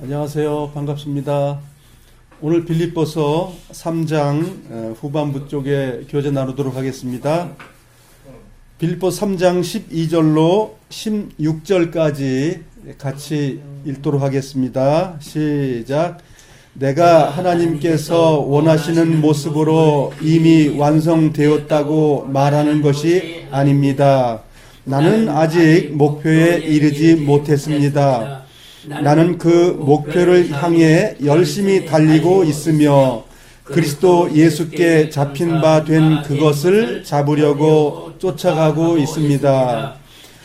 안녕하세요. 반갑습니다. 오늘 빌립보서 3장 후반부 쪽에 교제 나누도록 하겠습니다. 빌립보서 3장 12절로 16절까지 같이 읽도록 하겠습니다. 시작. 내가 하나님께서 원하시는 모습으로 이미 완성되었다고 말하는 것이 아닙니다. 나는 아직 목표에 이르지 못했습니다. 나는 그 목표를 향해 열심히 달리고 있으며 그리스도 예수께 잡힌 바 된 그것을 잡으려고 쫓아가고 있습니다.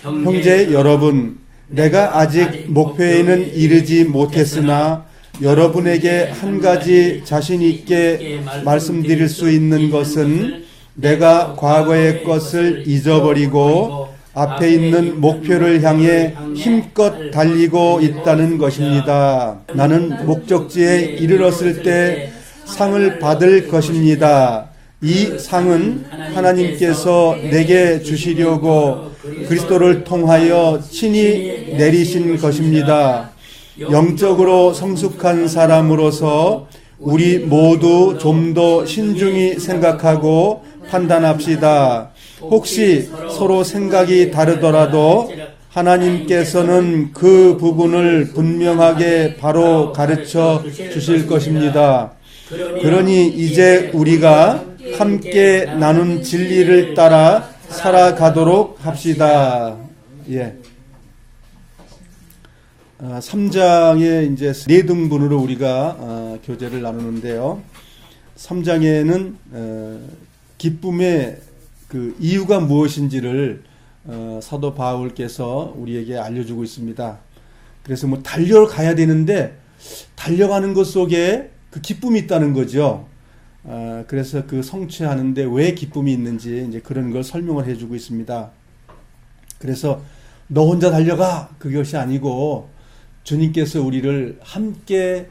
형제 여러분, 내가 아직 목표에는 이르지 못했으나 여러분에게 한 가지 자신 있게 말씀드릴 수 있는 것은 내가 과거의 것을 잊어버리고 앞에 있는 목표를 향해 힘껏 달리고 있다는 것입니다. 나는 목적지에 이르렀을 때 상을 받을 것입니다. 이 상은 하나님께서 내게 주시려고 그리스도를 통하여 친히 내리신 것입니다. 영적으로 성숙한 사람으로서 우리 모두 좀 더 신중히 생각하고 판단합시다. 혹시 서로 생각이 다르더라도 하나님께서는 그 부분을 분명하게 바로 가르쳐 주실 것입니다. 그러니 이제 우리가 함께 나눈 진리를 따라 살아가도록 합시다. 3장에 이제 4등분으로 우리가 교제를 나누는데요. 3장에는 기쁨의 그 이유가 무엇인지를 사도 바울께서 우리에게 알려주고 있습니다. 그래서 뭐 달려가야 되는데 달려가는 것 속에 그 기쁨이 있다는 거죠. 그래서 그 성취하는데 왜 기쁨이 있는지 이제 그런 걸 설명을 해주고 있습니다. 그래서 너 혼자 달려가 그것이 아니고 주님께서 우리를 함께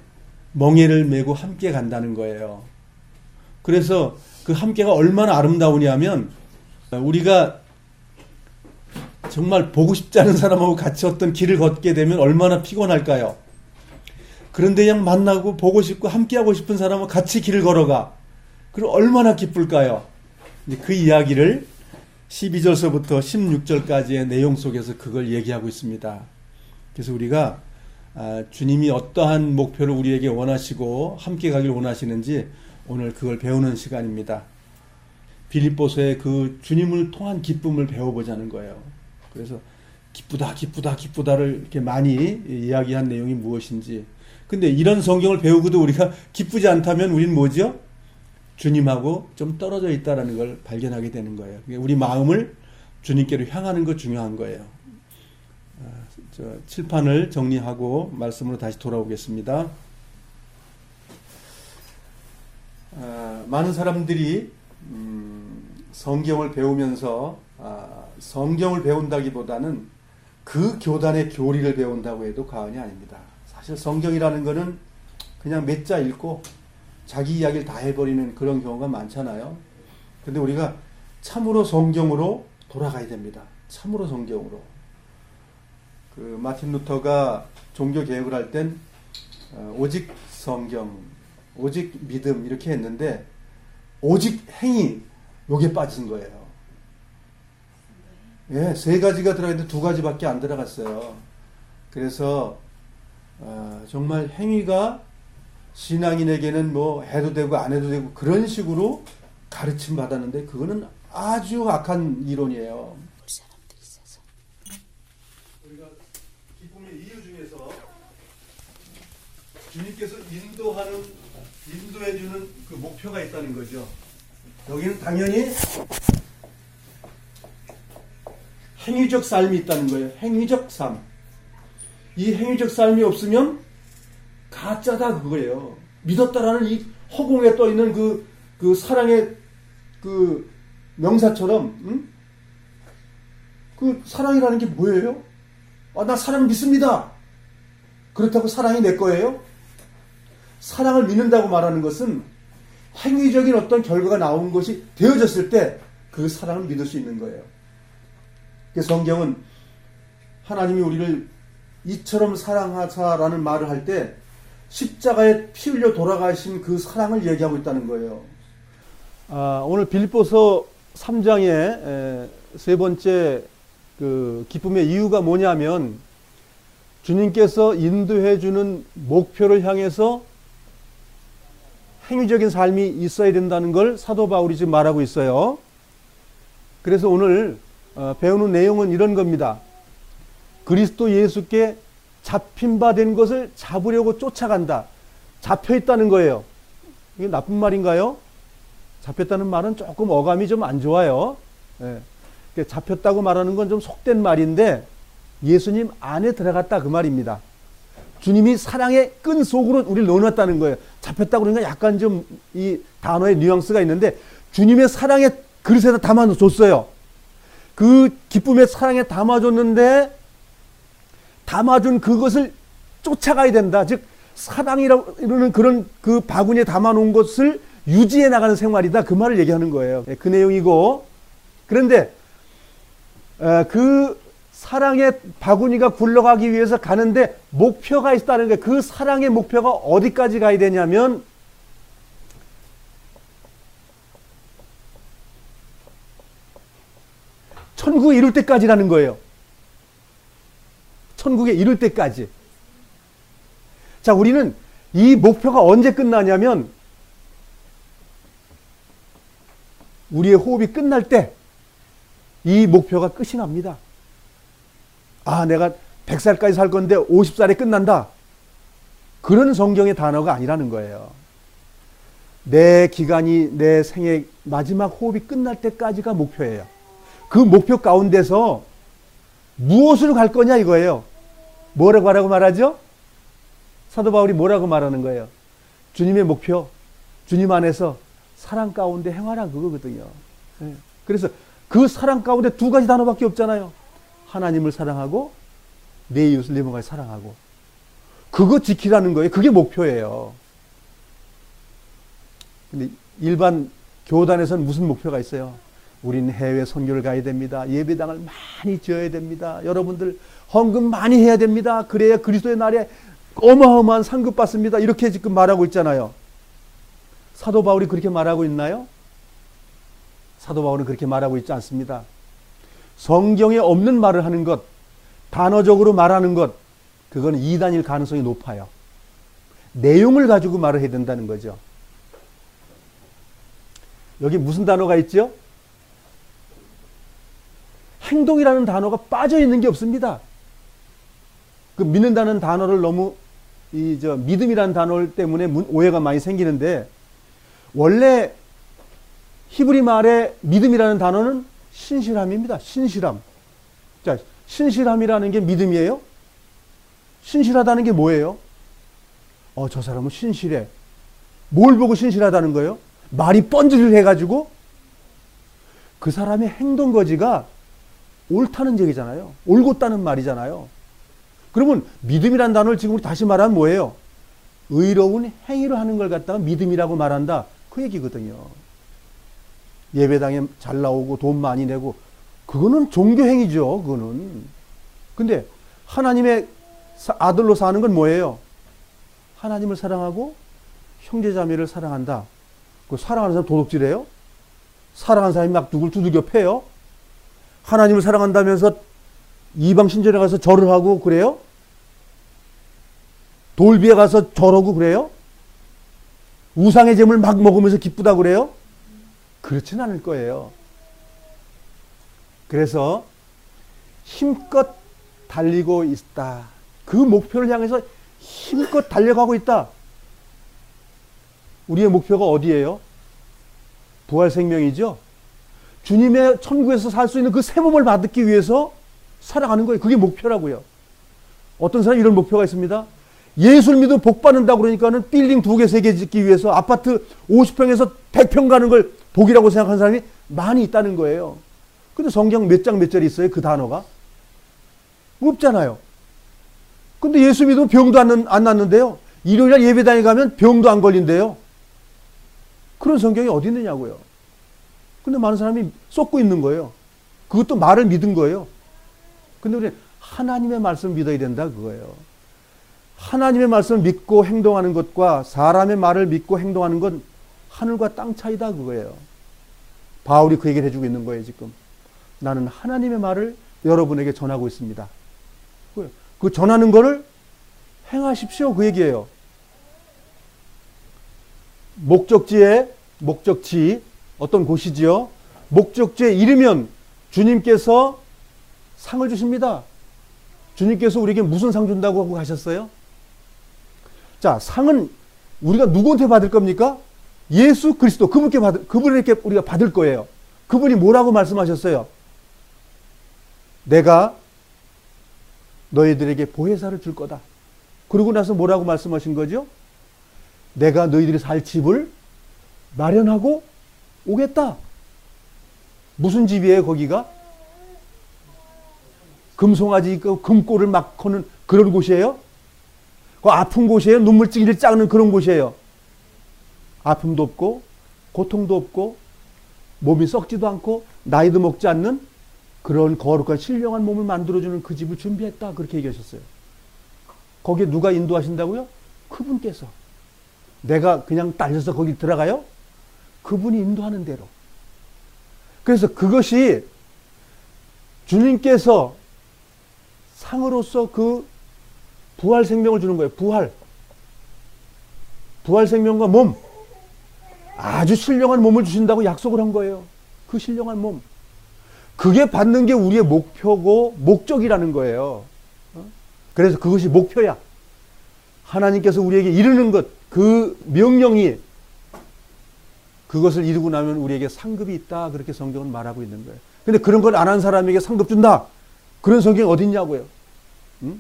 멍에를 메고 함께 간다는 거예요. 그래서 그 함께가 얼마나 아름다우냐면 우리가 정말 보고 싶지 않은 사람하고 같이 어떤 길을 걷게 되면 얼마나 피곤할까요? 그런데 그냥 만나고 보고 싶고 함께하고 싶은 사람하고 같이 길을 걸어가. 그럼 얼마나 기쁠까요? 이제 그 이야기를 12절서부터 16절까지의 내용 속에서 그걸 얘기하고 있습니다. 그래서 우리가 주님이 어떠한 목표를 우리에게 원하시고 함께 가길 원하시는지 오늘 그걸 배우는 시간입니다. 빌립보서의 그 주님을 통한 기쁨을 배워보자는 거예요. 그래서 기쁘다를 이렇게 많이 이야기한 내용이 무엇인지. 근데 이런 성경을 배우고도 우리가 기쁘지 않다면 우린 뭐죠? 주님하고 좀 떨어져 있다는 걸 발견하게 되는 거예요. 우리 마음을 주님께로 향하는 거 중요한 거예요. 칠판을 정리하고 말씀으로 다시 돌아오겠습니다. 많은 사람들이 성경을 배우면서 성경을 배운다기보다는 그 교단의 교리를 배운다고 해도 과언이 아닙니다. 사실 성경이라는 거는 그냥 몇 자 읽고 자기 이야기를 다 해버리는 그런 경우가 많잖아요. 근데 우리가 참으로 성경으로 돌아가야 됩니다. 참으로 성경으로. 그 마틴 루터가 종교 개혁을 할 땐 오직 성경, 오직 믿음 이렇게 했는데 오직 행위 요게 빠진 거예요. 예, 3가지가 들어갔는데 2가지밖에 안 들어갔어요. 그래서 정말 행위가 신앙인에게는 뭐 해도 되고 안 해도 되고 그런 식으로 가르침 받았는데 그거는 아주 악한 이론이에요. 우리가 기쁨의 이유 중에서 주님께서 인도해주는 그 목표가 있다는 거죠. 여기는 당연히 행위적 삶이 있다는 거예요. 행위적 삶. 이 행위적 삶이 없으면 가짜다 그거예요. 믿었다라는 이 허공에 떠 있는 그 사랑의 그 명사처럼, 그 사랑이라는 게 뭐예요? 나 사랑 믿습니다. 그렇다고 사랑이 내 거예요? 사랑을 믿는다고 말하는 것은 행위적인 어떤 결과가 나온 것이 되어졌을 때 그 사랑을 믿을 수 있는 거예요. 성경은 하나님이 우리를 이처럼 사랑하사라는 말을 할 때 십자가에 피 흘려 돌아가신 그 사랑을 얘기하고 있다는 거예요. 오늘 빌립보서 3장의 세 번째 그 기쁨의 이유가 뭐냐면 주님께서 인도해 주는 목표를 향해서 행위적인 삶이 있어야 된다는 걸 사도 바울이 지금 말하고 있어요. 그래서 오늘 배우는 내용은 이런 겁니다. 그리스도 예수께 잡힌 바 된 것을 잡으려고 쫓아간다. 잡혀 있다는 거예요. 이게 나쁜 말인가요? 잡혔다는 말은 조금 어감이 좀 안 좋아요. 예. 잡혔다고 말하는 건 좀 속된 말인데 예수님 안에 들어갔다 그 말입니다. 주님이 사랑의 끈 속으로 우리를 넣어놨다는 거예요. 잡혔다고 그러니까 약간 좀 이 단어의 뉘앙스가 있는데 주님의 사랑의 그릇에다 담아줬어요. 그 기쁨의 사랑에 담아줬는데 담아준 그것을 쫓아가야 된다. 즉 사랑이라는 그런 그 바구니에 담아놓은 것을 유지해 나가는 생활이다. 그 말을 얘기하는 거예요. 그 내용이고 그런데 그 사랑의 바구니가 굴러가기 위해서 가는데 목표가 있다는 거예요. 그 사랑의 목표가 어디까지 가야 되냐면 천국에 이룰 때까지라는 거예요. 천국에 이룰 때까지. 자, 우리는 이 목표가 언제 끝나냐면 우리의 호흡이 끝날 때 이 목표가 끝이 납니다. 아, 내가 100살까지 살 건데 50살에 끝난다. 그런 성경의 단어가 아니라는 거예요. 내 기간이 내 생의 마지막 호흡이 끝날 때까지가 목표예요. 그 목표 가운데서 무엇으로 갈 거냐 이거예요. 뭐라고 하라고 말하죠? 사도 바울이 뭐라고 말하는 거예요? 주님의 목표, 주님 안에서 사랑 가운데 행하라 그거거든요. 그래서 그 사랑 가운데 두 가지 단어밖에 없잖아요. 하나님을 사랑하고 내 이웃을 내 몸까지 사랑하고 그거 지키라는 거예요. 그게 목표예요. 근데 일반 교단에서는 무슨 목표가 있어요? 우리는 해외 선교를 가야 됩니다. 예배당을 많이 지어야 됩니다. 여러분들 헌금 많이 해야 됩니다. 그래야 그리스도의 날에 어마어마한 상급 받습니다. 이렇게 지금 말하고 있잖아요. 사도 바울이 그렇게 말하고 있나요? 사도 바울은 그렇게 말하고 있지 않습니다. 성경에 없는 말을 하는 것, 단어적으로 말하는 것, 그건 이단일 가능성이 높아요. 내용을 가지고 말을 해야 된다는 거죠. 여기 무슨 단어가 있죠? 행동이라는 단어가 빠져 있는 게 없습니다. 그 믿는다는 단어를 너무 믿음이라는 단어 때문에 오해가 많이 생기는데 원래 히브리 말의 믿음이라는 단어는 신실함입니다. 신실함. 자, 신실함이라는 게 믿음이에요? 신실하다는 게 뭐예요? 저 사람은 신실해. 뭘 보고 신실하다는 거예요? 말이 번지를 해가지고 그 사람의 행동 거지가 옳다는 얘기잖아요. 옳곧다는 말이잖아요. 그러면 믿음이라는 단어를 지금 우리 다시 말하면 뭐예요? 의로운 행위를 하는 걸 갖다가 믿음이라고 말한다. 그 얘기거든요. 예배당에 잘 나오고 돈 많이 내고 그거는 종교행위죠. 그거는. 근데 하나님의 아들로 사는 건 뭐예요? 하나님을 사랑하고 형제자매를 사랑한다. 그 사랑하는 사람 도둑질해요? 사랑하는 사람이 막 누굴 두들겨 패요? 하나님을 사랑한다면서 이방 신전에 가서 절을 하고 그래요? 돌비에 가서 절하고 그래요? 우상의 제물 막 먹으면서 기쁘다 그래요? 그렇진 않을 거예요. 그래서 힘껏 달리고 있다. 그 목표를 향해서 힘껏 달려가고 있다. 우리의 목표가 어디예요? 부활 생명이죠. 주님의 천국에서 살 수 있는 그 새 몸을 받기 위해서 살아가는 거예요. 그게 목표라고요. 어떤 사람이 이런 목표가 있습니다. 예수를 믿으면 복 받는다고 그러니까는 빌딩 2개, 3개 짓기 위해서 아파트 50평에서 100평 가는 걸 복이라고 생각하는 사람이 많이 있다는 거예요. 근데 성경 몇 장 몇 절이 있어요? 그 단어가? 없잖아요. 근데 예수 믿으면 병도 안 낫는데요. 일요일날 예배당에 가면 병도 안 걸린대요. 그런 성경이 어디 있느냐고요. 근데 많은 사람이 쏟고 있는 거예요. 그것도 말을 믿은 거예요. 근데 우리 하나님의 말씀을 믿어야 된다 그거예요. 하나님의 말씀을 믿고 행동하는 것과 사람의 말을 믿고 행동하는 건 하늘과 땅 차이다 그거예요. 바울이 그 얘기를 해주고 있는 거예요 지금. 나는 하나님의 말을 여러분에게 전하고 있습니다. 그 전하는 거를 행하십시오 그 얘기예요. 목적지 어떤 곳이지요? 목적지에 이르면 주님께서 상을 주십니다. 주님께서 우리에게 무슨 상 준다고 하고 가셨어요? 자, 상은 우리가 누구한테 받을 겁니까? 예수 그리스도 그분에게 우리가 받을 거예요. 그분이 뭐라고 말씀하셨어요? 내가 너희들에게 보혜사를 줄 거다. 그러고 나서 뭐라고 말씀하신 거죠? 내가 너희들이 살 집을 마련하고 오겠다. 무슨 집이에요 거기가? 금송아지 있고 금꼬를 막 거는 그런 곳이에요? 그 아픈 곳이에요? 눈물찌개를 짜는 그런 곳이에요? 아픔도 없고 고통도 없고 몸이 썩지도 않고 나이도 먹지 않는 그런 거룩한 신령한 몸을 만들어주는 그 집을 준비했다 그렇게 얘기하셨어요. 거기에 누가 인도하신다고요? 그분께서. 내가 그냥 딸려서 거기 들어가요? 그분이 인도하는 대로. 그래서 그것이 주님께서 상으로서 그 부활 생명을 주는 거예요. 부활 생명과 몸. 아주 신령한 몸을 주신다고 약속을 한 거예요. 그 신령한 몸. 그게 받는 게 우리의 목표고 목적이라는 거예요. 그래서 그것이 목표야. 하나님께서 우리에게 이루는 것, 그 명령이 그것을 이루고 나면 우리에게 상급이 있다. 그렇게 성경은 말하고 있는 거예요. 근데 그런 걸 안 한 사람에게 상급 준다. 그런 성경이 어디 있냐고요. 응?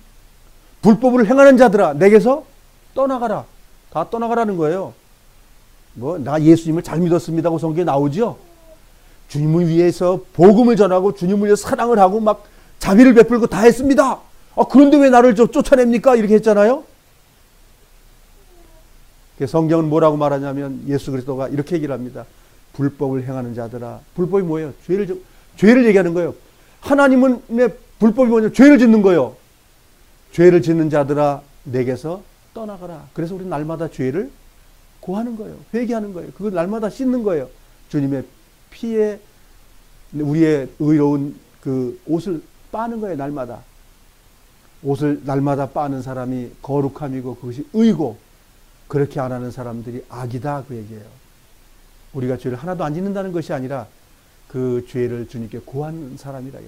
불법을 행하는 자들아 내게서 떠나가라. 다 떠나가라는 거예요. 나 예수님을 잘 믿었습니다고 성경에 나오죠. 주님을 위해서 복음을 전하고 주님을 위해서 사랑을 하고 막 자비를 베풀고 다 했습니다. 그런데 왜 나를 쫓아냅니까? 이렇게 했잖아요. 성경은 뭐라고 말하냐면 예수 그리스도가 이렇게 얘기를 합니다. 불법을 행하는 자들아. 불법이 뭐예요? 죄를 얘기하는 거예요. 하나님은 불법이 뭐냐? 죄를 짓는 거예요. 죄를 짓는 자들아 내게서 떠나가라. 그래서 우리는 날마다 죄를 고하는 거예요. 회개하는 거예요. 그걸 날마다 씻는 거예요. 주님의 피에 우리의 의로운 그 옷을 빠는 거예요. 날마다. 옷을 날마다 빠는 사람이 거룩함이고 그것이 의고 그렇게 안 하는 사람들이 악이다 그 얘기예요. 우리가 죄를 하나도 안 짓는다는 것이 아니라 그 죄를 주님께 고하는 사람이라.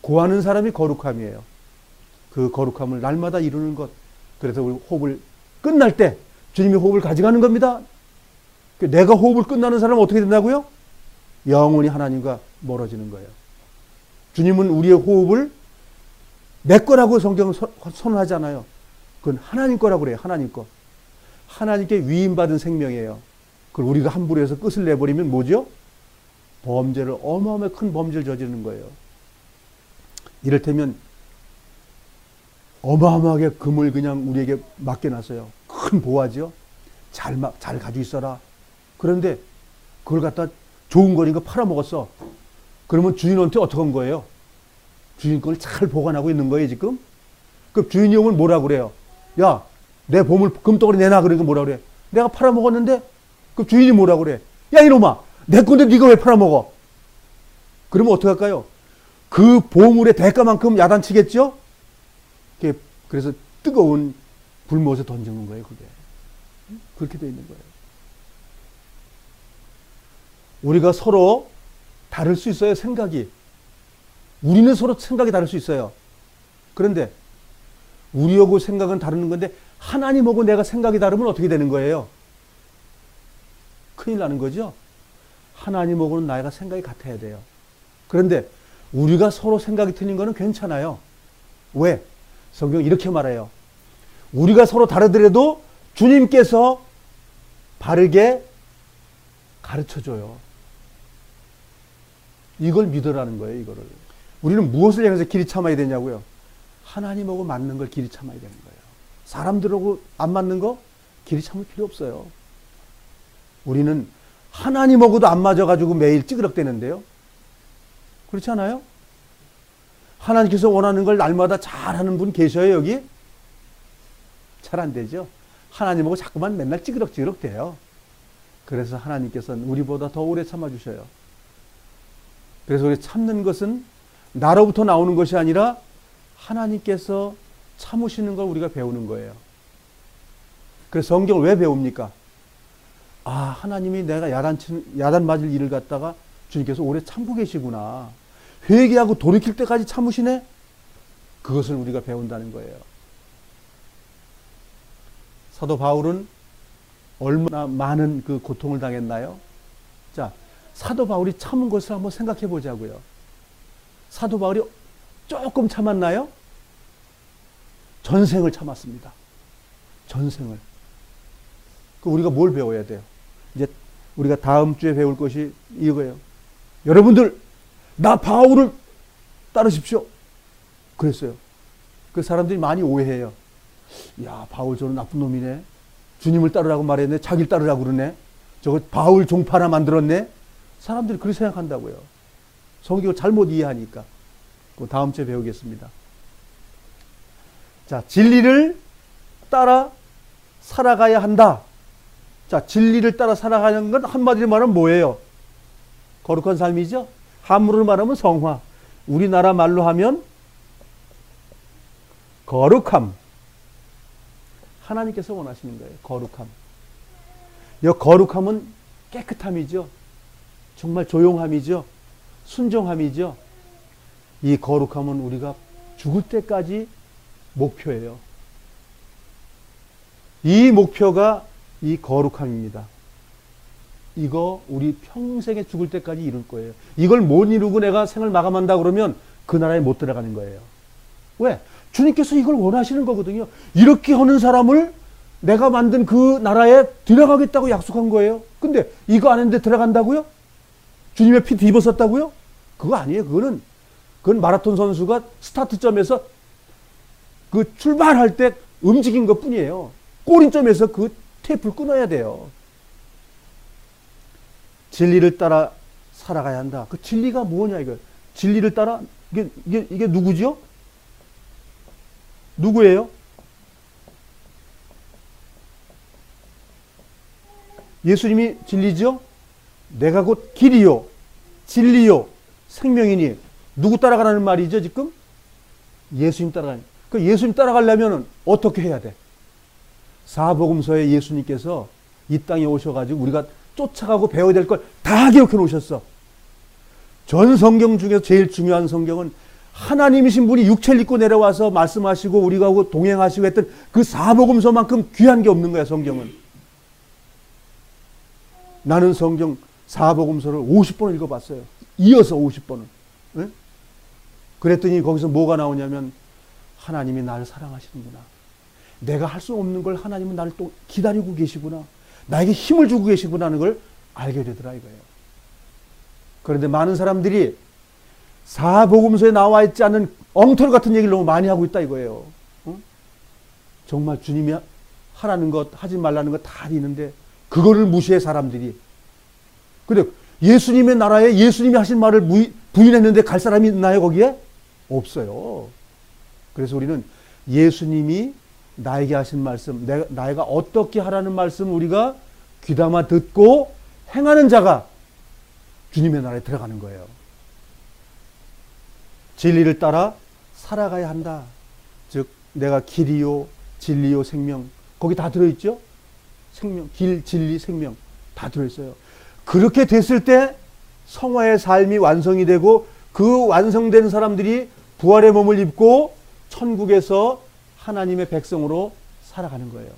고하는 사람이 거룩함이에요. 그 거룩함을 날마다 이루는 것. 그래서 우리 호흡을 끝날 때 주님이 호흡을 가져가는 겁니다. 내가 호흡을 끝나는 사람은 어떻게 된다고요? 영원히 하나님과 멀어지는 거예요. 주님은 우리의 호흡을 내 거라고 성경은 선언하잖아요. 그건 하나님 거라고 그래요. 하나님 거. 하나님께 위임받은 생명이에요. 그걸 우리가 함부로 해서 끝을 내버리면 뭐죠? 범죄를 어마어마하게 큰 범죄를 저지르는 거예요. 이를테면 어마어마하게 금을 그냥 우리에게 맡겨놨어요. 큰 보화죠. 잘 가지고 있어라. 그런데 그걸 갖다 좋은 거니까 팔아먹었어. 그러면 주인한테 어떻게 한 거예요? 주인 걸 잘 보관하고 있는 거예요 지금? 그 주인이 오면 뭐라 그래요? 야, 내 보물 금덩어리 내놔. 그러니까 뭐라 그래? 내가 팔아먹었는데? 그 주인이 뭐라 그래? 야 이놈아, 내 건데 네가 왜 팔아먹어? 그러면 어떻게 할까요? 그 보물의 대가만큼 야단치겠죠? 그래서 뜨거운 불못에 던지는 거예요 그게. 그렇게 되어 있는 거예요. 우리가 서로 다를 수 있어요. 생각이. 우리는 서로 생각이 다를 수 있어요. 그런데 우리하고 생각은 다르는 건데 하나님하고 내가 생각이 다르면 어떻게 되는 거예요? 큰일 나는 거죠. 하나님하고는 나이가 생각이 같아야 돼요. 그런데 우리가 서로 생각이 틀린 거는 괜찮아요. 왜? 성경이 이렇게 말해요. 우리가 서로 다르더라도 주님께서 바르게 가르쳐줘요. 이걸 믿으라는 거예요. 이거를. 우리는 무엇을 향해서 길이 참아야 되냐고요. 하나님하고 맞는 걸 길이 참아야 되는 거예요. 사람들하고 안 맞는 거 길이 참을 필요 없어요. 우리는 하나님하고도 안 맞아가지고 매일 찌그럭대는데요. 그렇지 않아요? 하나님께서 원하는 걸 날마다 잘하는 분 계셔요, 여기? 잘 안 되죠. 하나님하고 자꾸만 맨날 찌그럭찌그럭 돼요. 그래서 하나님께서는 우리보다 더 오래 참아주셔요. 그래서 우리 참는 것은 나로부터 나오는 것이 아니라 하나님께서 참으시는 걸 우리가 배우는 거예요. 그래서 성경을 왜 배웁니까? 아, 하나님이 내가 야단 맞을 일을 갖다가 주님께서 오래 참고 계시구나. 회개하고 돌이킬 때까지 참으시네? 그것을 우리가 배운다는 거예요. 사도 바울은 얼마나 많은 그 고통을 당했나요? 자, 사도 바울이 참은 것을 한번 생각해 보자고요. 사도 바울이 조금 참았나요? 전생을 참았습니다. 전생을. 그 우리가 뭘 배워야 돼요? 이제 우리가 다음 주에 배울 것이 이거예요. 여러분들, 나 바울을 따르십시오. 그랬어요. 그 사람들이 많이 오해해요. 야, 바울 저는 나쁜 놈이네. 주님을 따르라고 말했네. 자기를 따르라고 그러네. 저거 바울 종파 하나 만들었네. 사람들이 그렇게 생각한다고요. 성경을 잘못 이해하니까. 그 다음 주에 배우겠습니다. 자, 진리를 따라 살아가야 한다. 자, 진리를 따라 살아가는 건 한마디로 말하면 뭐예요? 거룩한 삶이죠? 한문으로 말하면 성화. 우리나라 말로 하면 거룩함. 하나님께서 원하시는 거예요. 거룩함. 이 거룩함은 깨끗함이죠. 정말 조용함이죠. 순종함이죠. 이 거룩함은 우리가 죽을 때까지 목표예요. 이 목표가 이 거룩함입니다. 이거 우리 평생에 죽을 때까지 이룰 거예요. 이걸 못 이루고 내가 생을 마감한다 그러면 그 나라에 못 들어가는 거예요. 왜? 주님께서 이걸 원하시는 거거든요. 이렇게 하는 사람을 내가 만든 그 나라에 들어가겠다고 약속한 거예요. 근데 이거 안 했는데 들어간다고요? 주님의 피 뒤집어섰다고요? 그거 아니에요. 그건 마라톤 선수가 스타트점에서 그 출발할 때 움직인 것 뿐이에요. 꼬리점에서 그 테이프를 끊어야 돼요. 진리를 따라 살아가야 한다. 그 진리가 뭐냐, 이거. 진리를 따라, 이게 누구죠? 누구예요? 예수님이 진리죠? 내가 곧 길이요, 진리요, 생명이니. 누구 따라가라는 말이죠, 지금? 예수님 따라가는. 그 예수님 따라가려면 어떻게 해야 돼? 사복음서에 예수님께서 이 땅에 오셔가지고 우리가 쫓아가고 배워야 될 걸 다 기록해 놓으셨어. 전 성경 중에서 제일 중요한 성경은 하나님이신 분이 육체를 입고 내려와서 말씀하시고 우리가 동행하시고 했던 그 사복음서만큼 귀한 게 없는 거야, 성경은. 나는 성경 사복음서를 50번을 읽어봤어요. 이어서 50번을. 네? 그랬더니 거기서 뭐가 나오냐면 하나님이 나를 사랑하시는구나. 내가 할 수 없는 걸 하나님은 나를 또 기다리고 계시구나. 나에게 힘을 주고 계시구나 하는 걸 알게 되더라 이거예요. 그런데 많은 사람들이 사복음서에 나와 있지 않는 엉터리 같은 얘기를 너무 많이 하고 있다 이거예요. 어? 정말 주님이 하라는 것, 하지 말라는 것 다 있는데 그거를 무시해 사람들이. 근데 예수님의 나라에 예수님이 하신 말을 부인했는데 갈 사람이 있나요 거기에? 없어요. 그래서 우리는 예수님이 나에게 하신 말씀, 내가 어떻게 하라는 말씀 우리가 귀담아 듣고 행하는 자가 주님의 나라에 들어가는 거예요. 진리를 따라 살아가야 한다. 즉 내가 길이요, 진리요, 생명. 거기 다 들어있죠? 생명, 길, 진리, 생명 다 들어있어요. 그렇게 됐을 때 성화의 삶이 완성이 되고 그 완성된 사람들이 부활의 몸을 입고 천국에서 하나님의 백성으로 살아가는 거예요.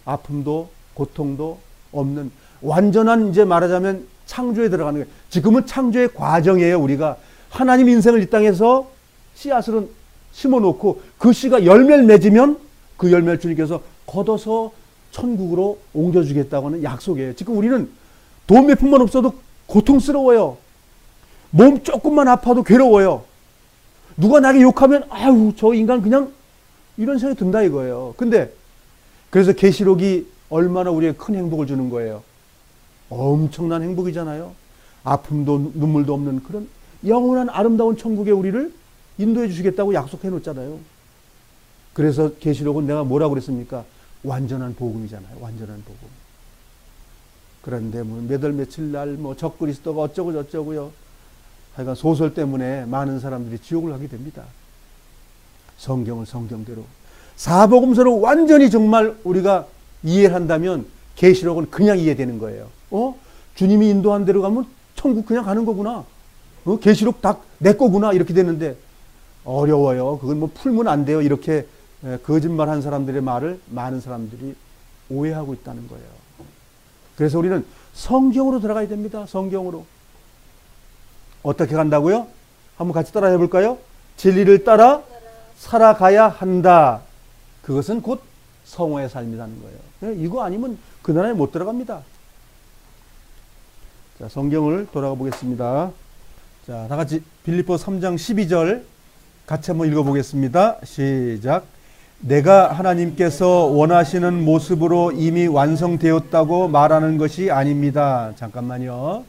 아픔도 고통도 없는 완전한, 이제 말하자면 창조에 들어가는 거예요. 지금은 창조의 과정이에요. 우리가 하나님 인생을 이 땅에서 씨앗으로 심어놓고 그 씨가 열매를 맺으면 그 열매를 주님께서 걷어서 천국으로 옮겨주겠다고 하는 약속이에요. 지금 우리는 돈 몇 푼만 없어도 고통스러워요. 몸 조금만 아파도 괴로워요. 누가 나에게 욕하면 아유 저 인간 그냥 이런 생각이 든다 이거예요. 근데 그래서 계시록이 얼마나 우리에게 큰 행복을 주는 거예요. 엄청난 행복이잖아요. 아픔도 눈물도 없는 그런 영원한 아름다운 천국에 우리를 인도해 주시겠다고 약속해 놓잖아요. 그래서 계시록은 내가 뭐라고 그랬습니까? 완전한 복음이잖아요. 완전한 복음. 그런데 뭐 몇 월 며칠 날 뭐 적그리스도가 어쩌고 저쩌고요. 하여간 소설 때문에 많은 사람들이 지옥을 가게 됩니다. 성경을 성경대로. 사복음서를 완전히 정말 우리가 이해를 한다면 계시록은 그냥 이해되는 거예요. 주님이 인도한 대로 가면 천국 그냥 가는 거구나. 계시록 다 내 거구나. 이렇게 되는데 어려워요. 그건 뭐 풀면 안 돼요. 이렇게 거짓말한 사람들의 말을 많은 사람들이 오해하고 있다는 거예요. 그래서 우리는 성경으로 들어가야 됩니다. 성경으로. 어떻게 간다고요? 한번 같이 따라 해볼까요? 진리를 따라 살아가야 한다. 그것은 곧 성화의 삶이라는 거예요. 이거 아니면 그 나라에 못 들어갑니다. 자, 성경을 돌아가 보겠습니다. 자, 다 같이 빌립보 3장 12절 같이 한번 읽어보겠습니다. 시작. 내가 하나님께서 원하시는 모습으로 이미 완성되었다고 말하는 것이 아닙니다. 잠깐만요.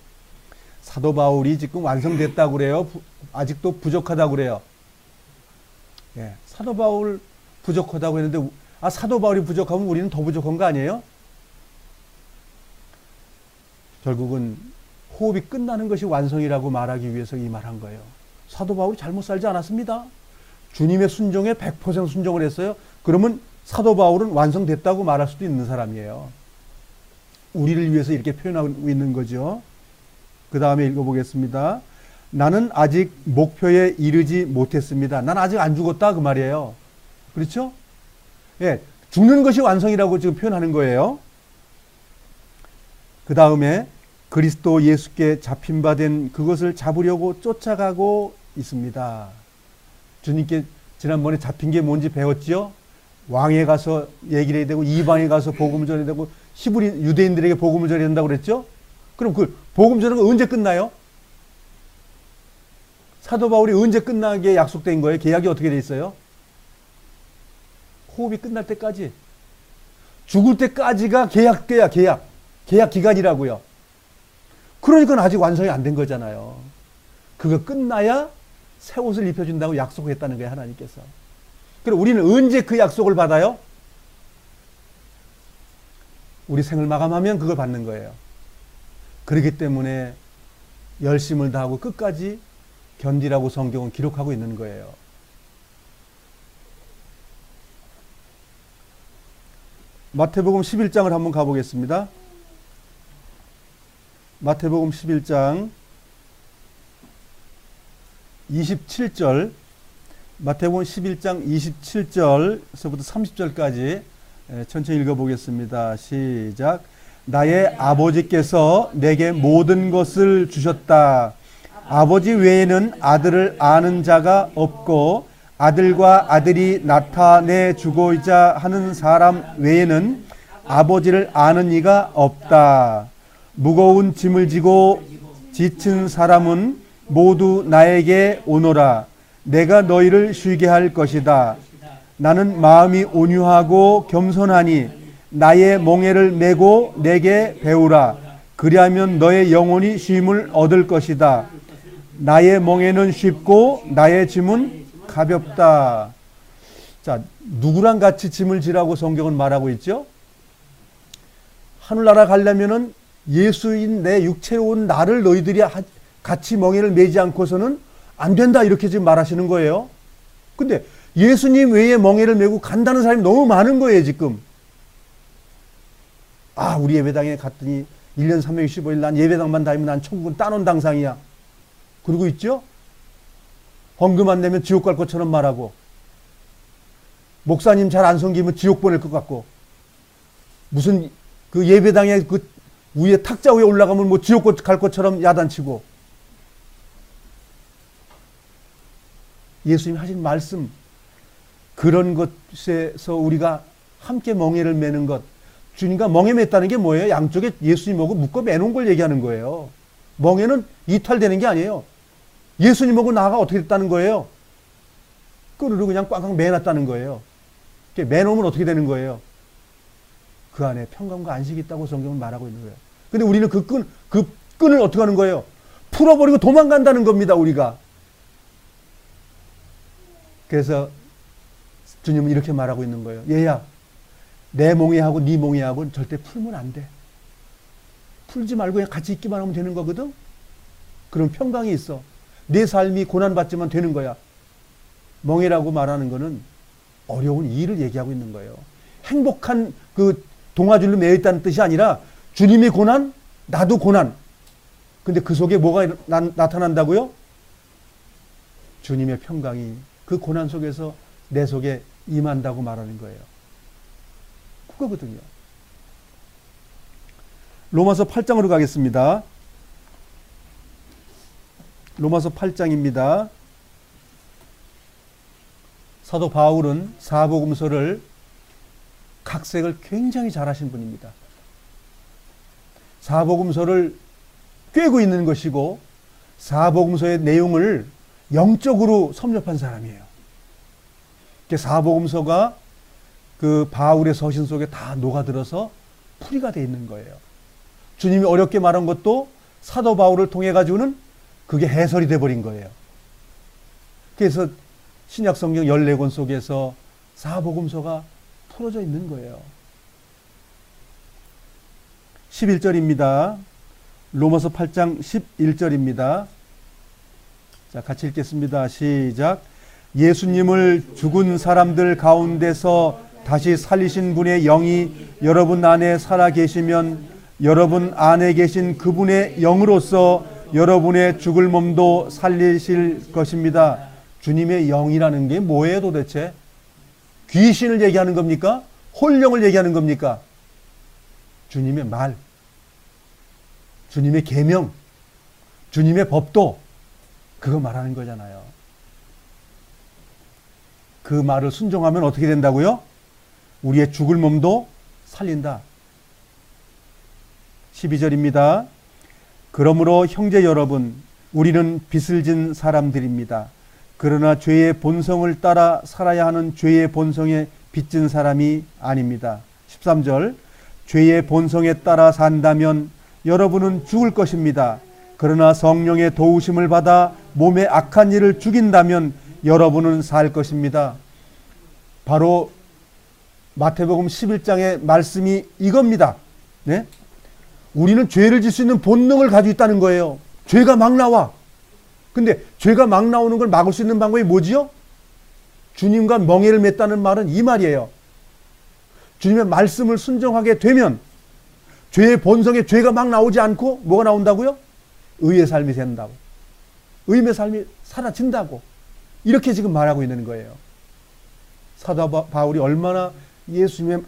사도 바울이 지금 완성됐다고 그래요? 아직도 부족하다고 그래요? 예, 사도 바울 부족하다고 했는데, 사도 바울이 부족하면 우리는 더 부족한 거 아니에요? 결국은 호흡이 끝나는 것이 완성이라고 말하기 위해서 이 말한 거예요. 사도 바울이 잘못 살지 않았습니다. 주님의 순종에 100% 순종을 했어요. 그러면 사도 바울은 완성됐다고 말할 수도 있는 사람이에요. 우리를 위해서 이렇게 표현하고 있는 거죠. 그 다음에 읽어보겠습니다. 나는 아직 목표에 이르지 못했습니다. 난 아직 안 죽었다 그 말이에요. 그렇죠? 예, 죽는 것이 완성이라고 지금 표현하는 거예요. 그 다음에 그리스도 예수께 잡힌 바 된 그것을 잡으려고 쫓아가고 있습니다. 주님께 지난번에 잡힌 게 뭔지 배웠죠? 왕에 가서 얘기를 해야 되고 이방에 가서 복음을 전해야 되고 히브리 유대인들에게 복음을 전해야 된다고 그랬죠? 그럼 그 복음 전하는 거 언제 끝나요? 사도 바울이 언제 끝나게 약속된 거예요? 계약이 어떻게 돼 있어요? 호흡이 끝날 때까지. 죽을 때까지가 계약돼야 계약 기간이라고요. 그러니까 아직 완성이 안 된 거잖아요. 그거 끝나야 새 옷을 입혀준다고 약속했다는 거예요, 하나님께서. 그럼 우리는 언제 그 약속을 받아요? 우리 생을 마감하면 그걸 받는 거예요. 그렇기 때문에 열심을 다하고 끝까지 견디라고 성경은 기록하고 있는 거예요. 마태복음 11장을 한번 가보겠습니다. 마태복음 11장 27절, 마태복음 11장 27절서부터 30절까지 천천히 읽어보겠습니다. 시작. 나의 아버지께서 내게 모든 것을 주셨다. 아버지 외에는 아들을 아는 자가 없고 아들과 아들이 나타내 주고자 하는 사람 외에는 아버지를 아는 이가 없다. 무거운 짐을 지고 지친 사람은 모두 나에게 오너라. 내가 너희를 쉬게 할 것이다. 나는 마음이 온유하고 겸손하니 나의 멍에를 메고 내게 배우라. 그리하면 너의 영혼이 쉼을 얻을 것이다. 나의 멍에는 쉽고 나의 짐은 가볍다. 자, 누구랑 같이 짐을 지라고 성경은 말하고 있죠? 하늘나라 가려면은 예수인 내 육체로 온 나를 너희들이 같이 멍에를 메지 않고서는 안 된다. 이렇게 지금 말하시는 거예요. 근데 예수님 외에 멍에를 메고 간다는 사람이 너무 많은 거예요, 지금. 우리 예배당에 갔더니 1년 365일 난 예배당만 다니면 난 천국은 따놓은 당상이야. 그러고 있죠? 헌금 안 내면 지옥 갈 것처럼 말하고, 목사님 잘 안 섬기면 지옥 보낼 것 같고, 무슨 그 예배당에 그 위에 탁자 위에 올라가면 뭐 지옥 갈 것처럼 야단치고, 예수님 하신 말씀, 그런 것에서 우리가 함께 멍에를 매는 것, 주님과 멍에 맸다는 게 뭐예요? 양쪽에 예수님하고 묶어 매놓은 걸 얘기하는 거예요. 멍에는 이탈되는 게 아니에요. 예수님하고 나가 어떻게 됐다는 거예요? 끈으로 그냥 꽝꽝 매놨다는 거예요. 매놓으면 어떻게 되는 거예요? 그 안에 평강과 안식이 있다고 성경은 말하고 있는 거예요. 근데 우리는 그 끈을 어떻게 하는 거예요? 풀어버리고 도망간다는 겁니다, 우리가. 그래서 주님은 이렇게 말하고 있는 거예요. 얘야, 내 몽에하고 네 몽에하고는 절대 풀면 안 돼. 풀지 말고 그냥 같이 있기만 하면 되는 거거든. 그럼 평강이 있어. 내 삶이 고난받지만 되는 거야. 멍해라고 말하는 거는 어려운 일을 얘기하고 있는 거예요. 행복한 그 동아줄로 매여 있다는 뜻이 아니라 주님의 고난, 나도 고난. 근데 그 속에 뭐가 나타난다고요? 주님의 평강이 그 고난 속에서 내 속에 임한다고 말하는 거예요. 그거거든요. 로마서 8장으로 가겠습니다. 로마서 8장입니다. 사도 바울은 사복음서를 각색을 굉장히 잘하신 분입니다. 사복음서를 꿰고 있는 것이고 사복음서의 내용을 영적으로 섭렵한 사람이에요. 사복음서가 그 바울의 서신 속에 다 녹아들어서 풀이가 되어 있는 거예요. 주님이 어렵게 말한 것도 사도 바울을 통해 가지고는 그게 해설이 돼버린 거예요. 그래서 신약 성경 14권 속에서 사복음서가 풀어져 있는 거예요. 11절입니다. 로마서 8장 11절입니다. 자, 같이 읽겠습니다. 시작. 예수님을 죽은 사람들 가운데서 다시 살리신 분의 영이 여러분 안에 살아 계시면 여러분 안에 계신 그분의 영으로서 여러분의 죽을 몸도 살리실 것입니다. 주님의 영이라는 게 뭐예요 도대체? 귀신을 얘기하는 겁니까? 혼령을 얘기하는 겁니까? 주님의 말, 주님의 계명, 주님의 법도 그거 말하는 거잖아요. 그 말을 순종하면 어떻게 된다고요? 우리의 죽을 몸도 살린다. 12절입니다. 그러므로 형제 여러분, 우리는 빚을 진 사람들입니다. 그러나 죄의 본성을 따라 살아야 하는 죄의 본성에 빚진 사람이 아닙니다. 13절. 죄의 본성에 따라 산다면 여러분은 죽을 것입니다. 그러나 성령의 도우심을 받아 몸의 악한 일을 죽인다면 여러분은 살 것입니다. 바로 마태복음 11장의 말씀이 이겁니다. 네? 우리는 죄를 질 수 있는 본능을 가지고 있다는 거예요. 죄가 막 나와. 근데 죄가 막 나오는 걸 막을 수 있는 방법이 뭐지요? 주님과 멍에를 맺다는 말은 이 말이에요. 주님의 말씀을 순종하게 되면 죄의 본성에 죄가 막 나오지 않고 뭐가 나온다고요? 의의 삶이 된다고. 의의 삶이 사라진다고. 이렇게 지금 말하고 있는 거예요. 사도 바울이 얼마나 예수님의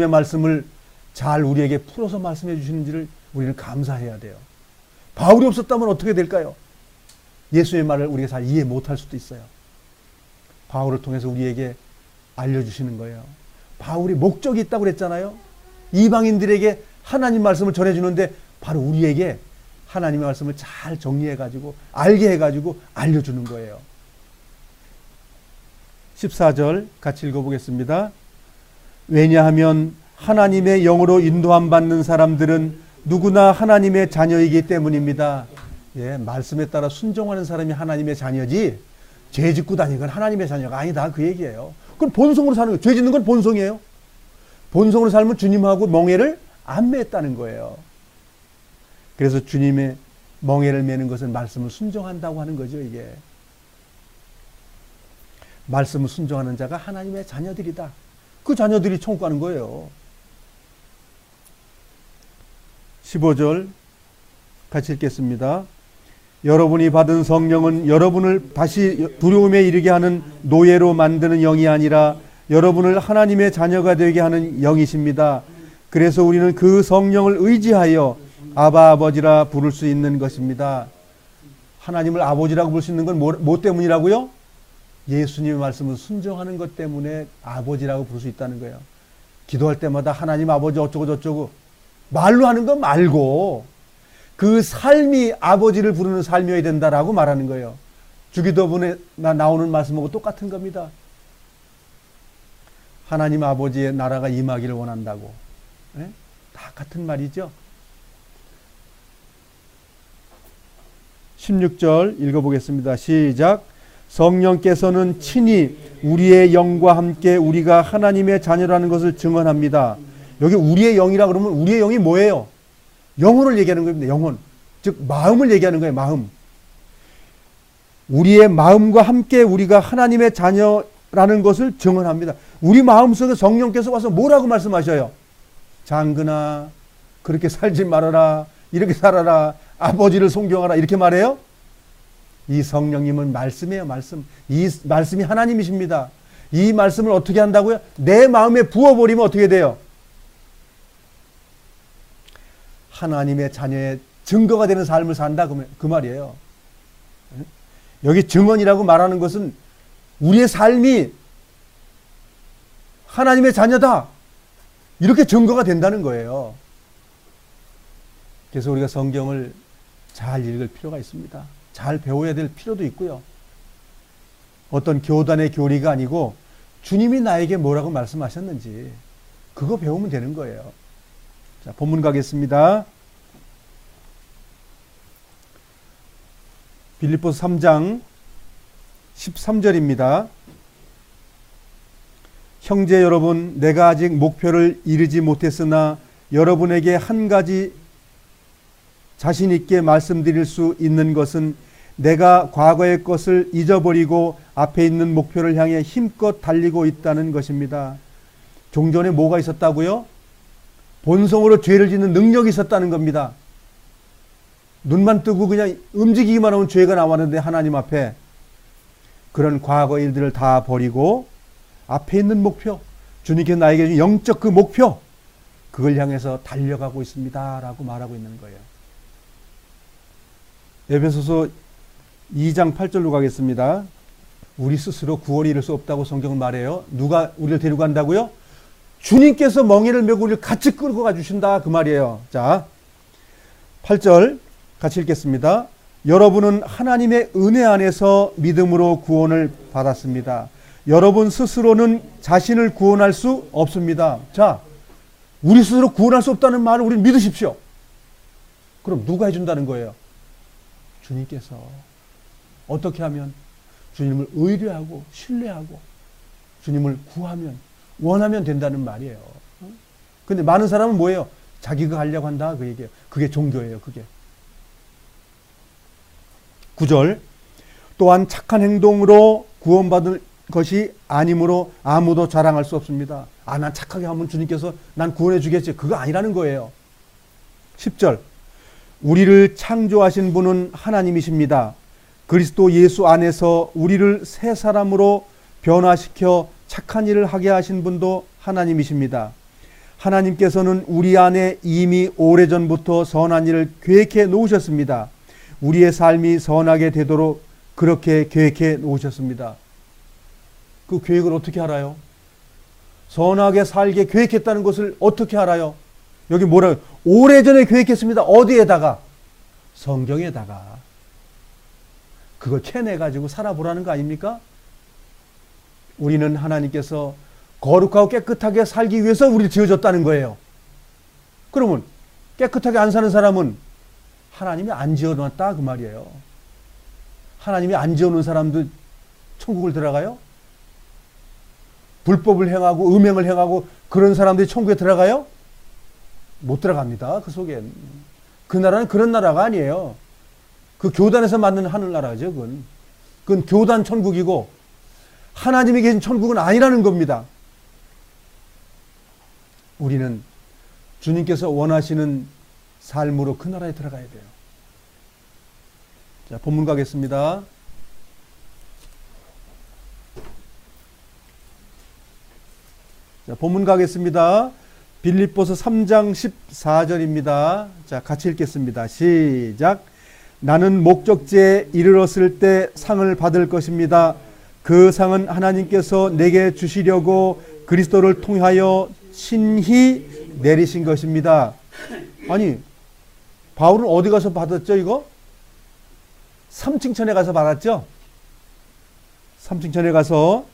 말씀을 잘 우리에게 풀어서 말씀해 주시는지를 우리는 감사해야 돼요. 바울이 없었다면 어떻게 될까요? 예수의 말을 우리가 잘 이해 못할 수도 있어요. 바울을 통해서 우리에게 알려주시는 거예요. 바울이 목적이 있다고 그랬잖아요. 이방인들에게 하나님 말씀을 전해주는데 바로 우리에게 하나님의 말씀을 잘 정리해가지고 알게 해가지고 알려주는 거예요. 14절 같이 읽어보겠습니다. 왜냐하면 하나님의 영으로 인도함 받는 사람들은 누구나 하나님의 자녀이기 때문입니다. 예, 말씀에 따라 순종하는 사람이 하나님의 자녀지 죄 짓고 다니는 건 하나님의 자녀가 아니다 그 얘기예요. 그럼 본성으로 사는 거예요. 죄 짓는 건 본성이에요. 본성으로 살면 주님하고 멍에를 안 맺었다는 거예요. 그래서 주님의 멍에를 매는 것은 말씀을 순종한다고 하는 거죠. 이게 말씀을 순종하는 자가 하나님의 자녀들이다. 그 자녀들이 천국 가는 거예요. 15절 같이 읽겠습니다. 여러분이 받은 성령은 여러분을 다시 두려움에 이르게 하는 노예로 만드는 영이 아니라 여러분을 하나님의 자녀가 되게 하는 영이십니다. 그래서 우리는 그 성령을 의지하여 아바 아버지라 부를 수 있는 것입니다. 하나님을 아버지라고 부를 수 있는 건 뭐 때문이라고요? 예수님의 말씀을 순종하는 것 때문에 아버지라고 부를 수 있다는 거예요. 기도할 때마다 하나님 아버지 어쩌고 저쩌고 말로 하는 거 말고 그 삶이 아버지를 부르는 삶이어야 된다라고 말하는 거예요. 주기도문에 나오는 말씀하고 똑같은 겁니다. 하나님 아버지의 나라가 임하기를 원한다고. 네? 다 같은 말이죠. 16절 읽어보겠습니다. 시작. 성령께서는 친히 우리의 영과 함께 우리가 하나님의 자녀라는 것을 증언합니다. 여기 우리의 영이라 그러면 우리의 영이 뭐예요? 영혼을 얘기하는 겁니다. 영혼. 즉 마음을 얘기하는 거예요. 마음. 우리의 마음과 함께 우리가 하나님의 자녀라는 것을 증언합니다. 우리 마음속에 성령께서 와서 뭐라고 말씀하셔요? 장근아, 그렇게 살지 말아라. 이렇게 살아라. 아버지를 존경하라. 이렇게 말해요? 이 성령님은 말씀이에요. 말씀. 이 말씀이 하나님이십니다. 이 말씀을 어떻게 한다고요? 내 마음에 부어버리면 어떻게 돼요? 하나님의 자녀의 증거가 되는 삶을 산다. 그 말이에요. 여기 증언이라고 말하는 것은 우리의 삶이 하나님의 자녀다. 이렇게 증거가 된다는 거예요. 그래서 우리가 성경을 잘 읽을 필요가 있습니다. 잘 배워야 될 필요도 있고요. 어떤 교단의 교리가 아니고 주님이 나에게 뭐라고 말씀하셨는지 그거 배우면 되는 거예요. 자, 본문 가겠습니다. 빌립보서 3장 13절입니다. 형제 여러분, 내가 아직 목표를 이루지 못했으나 여러분에게 한 가지 자신 있게 말씀드릴 수 있는 것은 내가 과거의 것을 잊어버리고 앞에 있는 목표를 향해 힘껏 달리고 있다는 것입니다. 종전에 뭐가 있었다고요? 본성으로 죄를 짓는 능력이 있었다는 겁니다. 눈만 뜨고 그냥 움직이기만 하면 죄가 나왔는데 하나님 앞에 그런 과거 일들을 다 버리고 앞에 있는 목표, 주님께서 나에게 준 영적 그 목표, 그걸 향해서 달려가고 있습니다 라고 말하고 있는 거예요. 에베소서 2장 8절로 가겠습니다. 우리 스스로 구원을 이룰 수 없다고 성경은 말해요. 누가 우리를 데리고 간다고요? 주님께서 멍에를 메고 우리를 같이 끌고 가주신다 그 말이에요. 자, 8절 같이 읽겠습니다. 여러분은 하나님의 은혜 안에서 믿음으로 구원을 받았습니다. 여러분 스스로는 자신을 구원할 수 없습니다. 자, 우리 스스로 구원할 수 없다는 말을 우리는 믿으십시오. 그럼 누가 해준다는 거예요? 주님께서. 어떻게 하면? 주님을 의뢰하고 신뢰하고 주님을 구하면, 원하면 된다는 말이에요. 근데 많은 사람은 뭐예요? 자기가 하려고 한다 그 얘기예요. 그게 종교예요. 그게. 9절 또한 착한 행동으로 구원받을 것이 아니므로 아무도 자랑할 수 없습니다. 아, 난 착하게 하면 주님께서 난 구원해 주겠지. 그거 아니라는 거예요. 10절 우리를 창조하신 분은 하나님이십니다. 그리스도 예수 안에서 우리를 새 사람으로 변화시켜 착한 일을 하게 하신 분도 하나님이십니다. 하나님께서는 우리 안에 이미 오래전부터 선한 일을 계획해 놓으셨습니다. 우리의 삶이 선하게 되도록 그렇게 계획해 놓으셨습니다. 그 계획을 어떻게 알아요? 선하게 살게 계획했다는 것을 어떻게 알아요? 여기 뭐라고? 오래전에 계획했습니다. 어디에다가? 성경에다가. 그걸 캐내가지고 살아보라는 거 아닙니까? 우리는 하나님께서 거룩하고 깨끗하게 살기 위해서 우리를 지어줬다는 거예요. 그러면 깨끗하게 안 사는 사람은 하나님이 안 지어놨다 그 말이에요. 하나님이 안 지어놓은 사람도 천국을 들어가요? 불법을 행하고 음행을 행하고 그런 사람들이 천국에 들어가요? 못 들어갑니다. 그 속엔. 그 나라는 그런 나라가 아니에요. 그 교단에서 만든 하늘나라죠. 그건 교단 천국이고 하나님이 계신 천국은 아니라는 겁니다. 우리는 주님께서 원하시는 삶으로 그 나라에 들어가야 돼요. 자, 본문 가겠습니다. 자, 본문 가겠습니다. 빌립보서 3장 14절입니다. 자, 같이 읽겠습니다. 시작. 나는 목적지에 이르렀을 때 상을 받을 것입니다. 그 상은 하나님께서 내게 주시려고 그리스도를 통하여 친히 내리신 것입니다. 아니, 바울은 어디 가서 받았죠, 이거? 삼층천에 가서 받았죠? 삼층천에 가서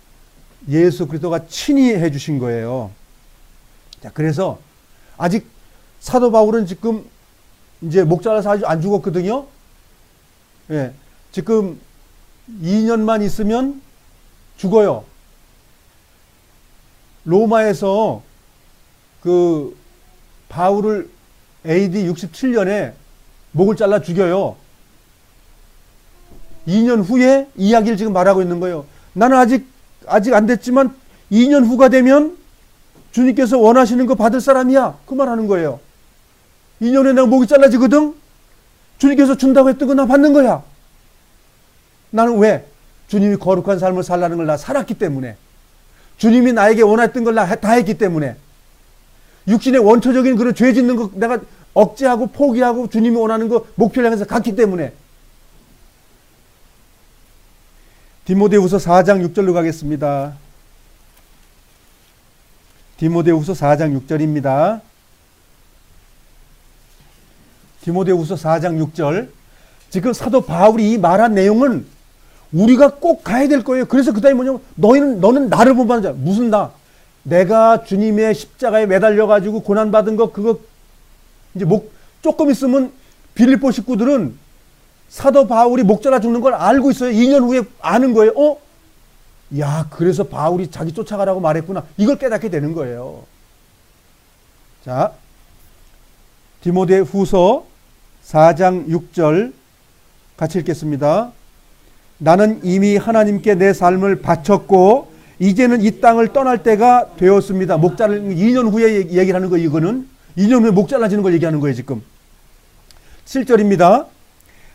예수 그리스도가 친히 해주신 거예요. 자, 그래서 아직 사도 바울은 지금 이제 목 잘라서 아직 안 죽었거든요. 예, 지금 2년만 있으면 죽어요. 로마에서 그 바울을 AD 67년에 목을 잘라 죽여요. 2년 후에 이야기를 지금 말하고 있는 거예요. 나는 아직 안 됐지만 2년 후가 되면 주님께서 원하시는 거 받을 사람이야. 그 말하는 거예요. 2년 후에 내가 목이 잘라지거든. 주님께서 준다고 했던 거 나 받는 거야. 나는 왜? 주님이 거룩한 삶을 살라는 걸 나 살았기 때문에. 주님이 나에게 원했던 걸 나 다 했기 때문에. 육신의 원초적인 그런 죄 짓는 거 내가 억제하고 포기하고 주님이 원하는 거 목표를 향해서 갔기 때문에. 디모데후서 4장 6절로 가겠습니다. 디모데후서 4장 6절입니다. 디모데후서 4장 6절. 지금 사도 바울이 이 말한 내용은 우리가 꼭 가야 될 거예요. 그래서 그 다음에 뭐냐면 너는 나를 본받는 자. 무슨 나? 내가 주님의 십자가에 매달려가지고 고난받은 거 그거 이제 조금 있으면 빌립보 식구들은 사도 바울이 목 잘라 죽는 걸 알고 있어요. 2년 후에 아는 거예요. 야, 그래서 바울이 자기 쫓아가라고 말했구나. 이걸 깨닫게 되는 거예요. 자, 디모데 후서 4장 6절 같이 읽겠습니다. 나는 이미 하나님께 내 삶을 바쳤고 이제는 이 땅을 떠날 때가 되었습니다. 목 잘라는 2년 후에 얘기를 하는 거예요. 이거는 2년 후에 목 잘라지는 걸 얘기하는 거예요. 지금 7절입니다.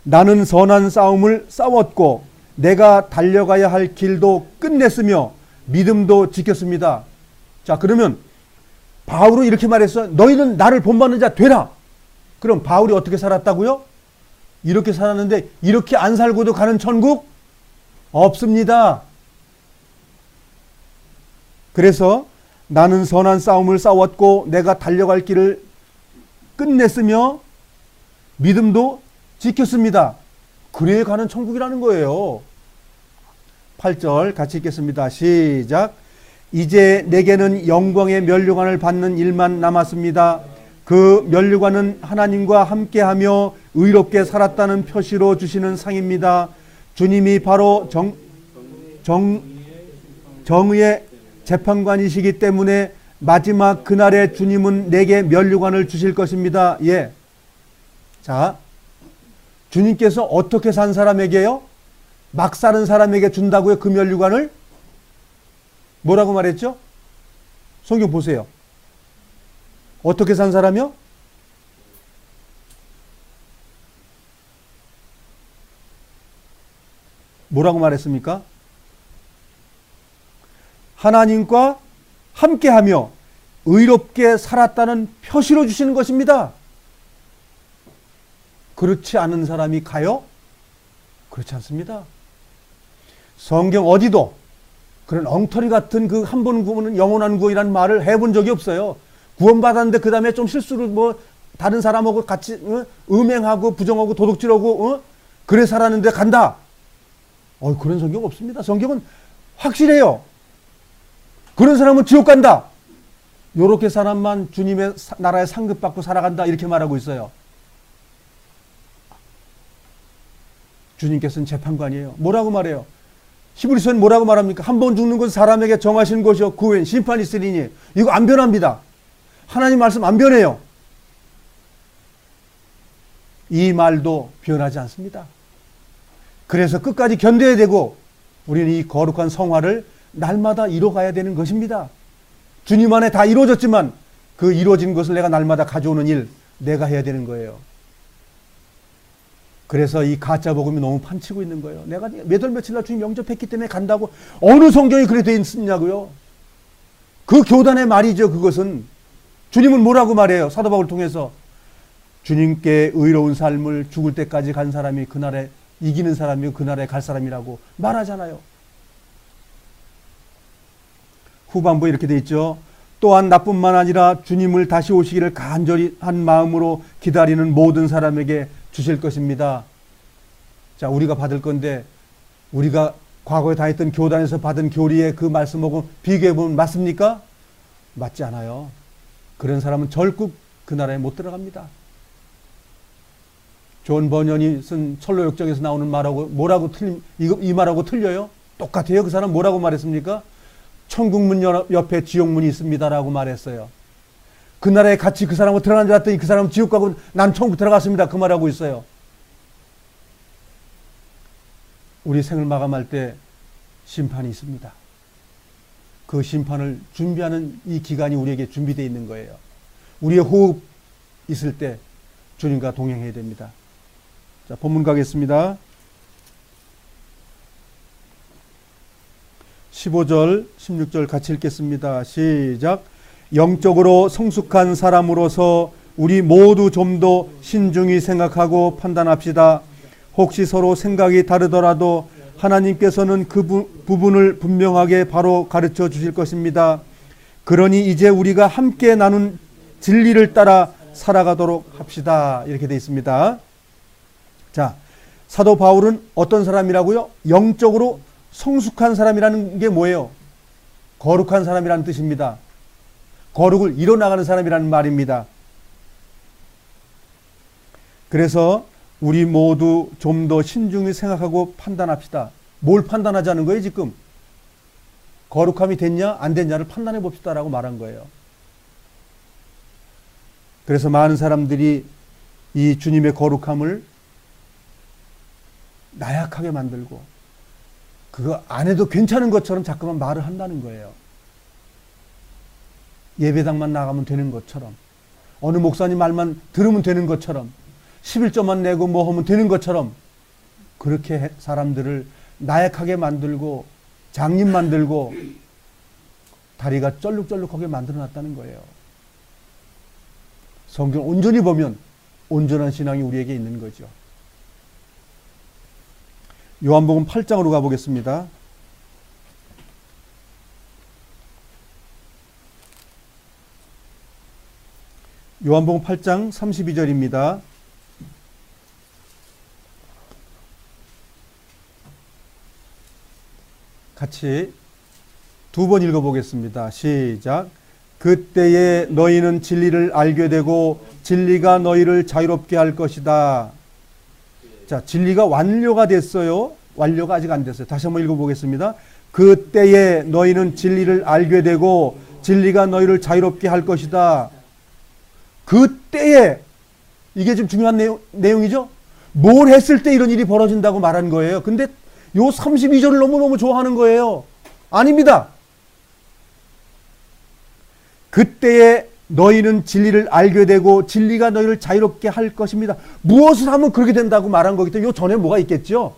나는 선한 싸움을 싸웠고 내가 달려가야 할 길도 끝냈으며 믿음도 지켰습니다. 자, 그러면 바울은 이렇게 말했어. 너희는 나를 본받는 자 되라. 그럼 바울이 어떻게 살았다고요? 이렇게 살았는데 이렇게 안 살고도 가는 천국 없습니다. 그래서 나는 선한 싸움을 싸웠고 내가 달려갈 길을 끝냈으며 믿음도 지켰습니다. 그래야 가는 천국이라는 거예요. 8절 같이 읽겠습니다. 시작. 이제 내게는 영광의 면류관을 받는 일만 남았습니다. 그 면류관은 하나님과 함께하며 의롭게 살았다는 표시로 주시는 상입니다. 주님이 바로 정의의 재판관이시기 때문에 마지막 그날에 주님은 내게 면류관을 주실 것입니다. 예. 자, 주님께서 어떻게 산 사람에게요? 막 사는 사람에게 준다고요? 그 면류관을? 뭐라고 말했죠? 성경 보세요. 어떻게 산 사람이요? 뭐라고 말했습니까? 하나님과 함께하며 의롭게 살았다는 표시로 주시는 것입니다. 그렇지 않은 사람이 가요? 그렇지 않습니다. 성경 어디도 그런 엉터리 같은 그 한 번 구원은 영원한 구원이라는 말을 해본 적이 없어요. 구원받았는데 그 다음에 좀 실수를 다른 사람하고 같이 음행하고 부정하고 도둑질하고 그래 살았는데 간다. 그런 성경 없습니다. 성경은 확실해요. 그런 사람은 지옥 간다. 요렇게 사람만 주님의 나라에 상급받고 살아간다. 이렇게 말하고 있어요. 주님께서는 재판관이에요. 뭐라고 말해요? 히브리서는 뭐라고 말합니까? 한 번 죽는 건 사람에게 정하신 것이요 그 후엔 심판이 있으리니. 이거 안 변합니다. 하나님 말씀 안 변해요. 이 말도 변하지 않습니다. 그래서 끝까지 견뎌야 되고 우리는 이 거룩한 성화를 날마다 이뤄가야 되는 것입니다. 주님 안에 다 이루어졌지만 그 이루어진 것을 내가 날마다 가져오는 일 내가 해야 되는 거예요. 그래서 이 가짜 복음이 너무 판치고 있는 거예요. 내가 몇 월 며칠 날 주님 영접했기 때문에 간다고. 어느 성경이 그래 돼 있느냐고요. 그 교단의 말이죠. 그것은 주님은 뭐라고 말해요? 사도 바울을 통해서 주님께 의로운 삶을 죽을 때까지 간 사람이 그날에 이기는 사람이 그날에 갈 사람이라고 말하잖아요. 후반부에 이렇게 돼 있죠. 또한 나뿐만 아니라 주님을 다시 오시기를 간절히 한 마음으로 기다리는 모든 사람에게 주실 것입니다. 자, 우리가 받을 건데 우리가 과거에 다녔던 교단에서 받은 교리의 그 말씀하고 비교해보면 맞습니까? 맞지 않아요. 그런 사람은 절국 그 나라에 못 들어갑니다. 존 버년이 쓴 철로역정에서 나오는 말하고 뭐라고 이 말하고 틀려요? 똑같아요. 그 사람 뭐라고 말했습니까? 천국문 옆에 지옥문이 있습니다라고 말했어요. 그 나라에 같이 그 사람하고 들어간 줄 알았더니 그 사람은 지옥 가고 난 천국 들어갔습니다. 그 말하고 있어요. 우리 생을 마감할 때 심판이 있습니다. 그 심판을 준비하는 이 기간이 우리에게 준비되어 있는 거예요. 우리의 호흡 있을 때 주님과 동행해야 됩니다. 자, 본문 가겠습니다. 15절, 16절 같이 읽겠습니다. 시작. 영적으로 성숙한 사람으로서 우리 모두 좀 더 신중히 생각하고 판단합시다. 혹시 서로 생각이 다르더라도 하나님께서는 그 부분을 분명하게 바로 가르쳐 주실 것입니다. 그러니 이제 우리가 함께 나눈 진리를 따라 살아가도록 합시다. 이렇게 되어 있습니다. 자, 사도 바울은 어떤 사람이라고요? 영적으로 성숙한 사람이라는 게 뭐예요? 거룩한 사람이라는 뜻입니다. 거룩을 이뤄나가는 사람이라는 말입니다. 그래서 우리 모두 좀 더 신중히 생각하고 판단합시다. 뭘 판단하자는 거예요, 지금? 거룩함이 됐냐, 안 됐냐를 판단해 봅시다라고 말한 거예요. 그래서 많은 사람들이 이 주님의 거룩함을 나약하게 만들고 그거 안 해도 괜찮은 것처럼 자꾸만 말을 한다는 거예요. 예배당만 나가면 되는 것처럼, 어느 목사님 말만 들으면 되는 것처럼, 11조만 내고 뭐 하면 되는 것처럼 그렇게 사람들을 나약하게 만들고 장님 만들고 다리가 쩔룩쩔룩하게 만들어놨다는 거예요. 성경 온전히 보면 온전한 신앙이 우리에게 있는 거죠. 요한복음 8장으로 가보겠습니다. 요한복음 8장 32절입니다. 같이 두 번 읽어보겠습니다. 시작. 그때에 너희는 진리를 알게 되고 진리가 너희를 자유롭게 할 것이다. 자, 진리가 완료가 됐어요. 완료가 아직 안 됐어요. 다시 한번 읽어보겠습니다. 그때에 너희는 진리를 알게 되고 진리가 너희를 자유롭게 할 것이다. 그때에, 이게 좀 중요한 내용이죠. 뭘 했을 때 이런 일이 벌어진다고 말한 거예요. 근데 요 32절을 너무너무 좋아하는 거예요. 아닙니다. 그때에 너희는 진리를 알게 되고 진리가 너희를 자유롭게 할 것입니다. 무엇을 하면 그렇게 된다고 말한 거기 때문에 요 전에 뭐가 있겠죠?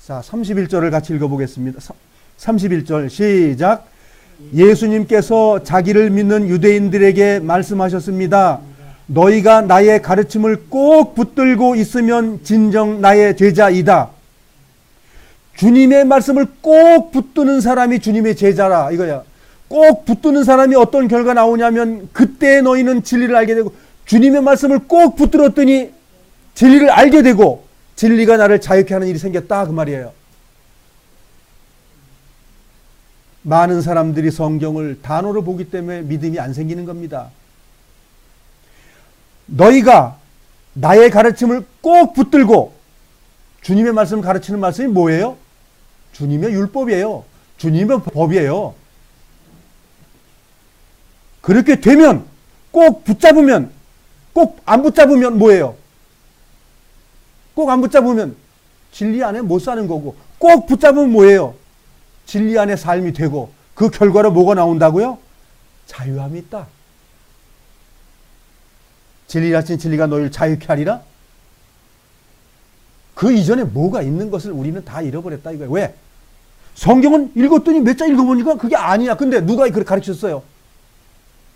자, 31절을 같이 읽어보겠습니다. 31절 시작. 예수님께서 자기를 믿는 유대인들에게 말씀하셨습니다. 너희가 나의 가르침을 꼭 붙들고 있으면 진정 나의 제자이다. 주님의 말씀을 꼭 붙드는 사람이 주님의 제자라 이거야. 꼭 붙드는 사람이 어떤 결과 나오냐면 그때 너희는 진리를 알게 되고, 주님의 말씀을 꼭 붙들었더니 진리를 알게 되고 진리가 나를 자유케 하는 일이 생겼다 그 말이에요. 많은 사람들이 성경을 단어로 보기 때문에 믿음이 안 생기는 겁니다. 너희가 나의 가르침을 꼭 붙들고, 주님의 말씀을 가르치는 말씀이 뭐예요? 주님의 율법이에요. 주님의 법이에요. 그렇게 되면, 꼭 붙잡으면, 꼭 안 붙잡으면 뭐예요? 꼭 안 붙잡으면 진리 안에 못 사는 거고, 꼭 붙잡으면 뭐예요? 진리 안에 삶이 되고, 그 결과로 뭐가 나온다고요? 자유함이 있다. 진리라신 진리가 너희를 자유케 하리라? 그 이전에 뭐가 있는 것을 우리는 다 잃어버렸다 이거예요. 왜? 성경은 읽었더니 몇 장 읽어보니까 그게 아니야. 근데 누가 그렇게 가르쳤어요?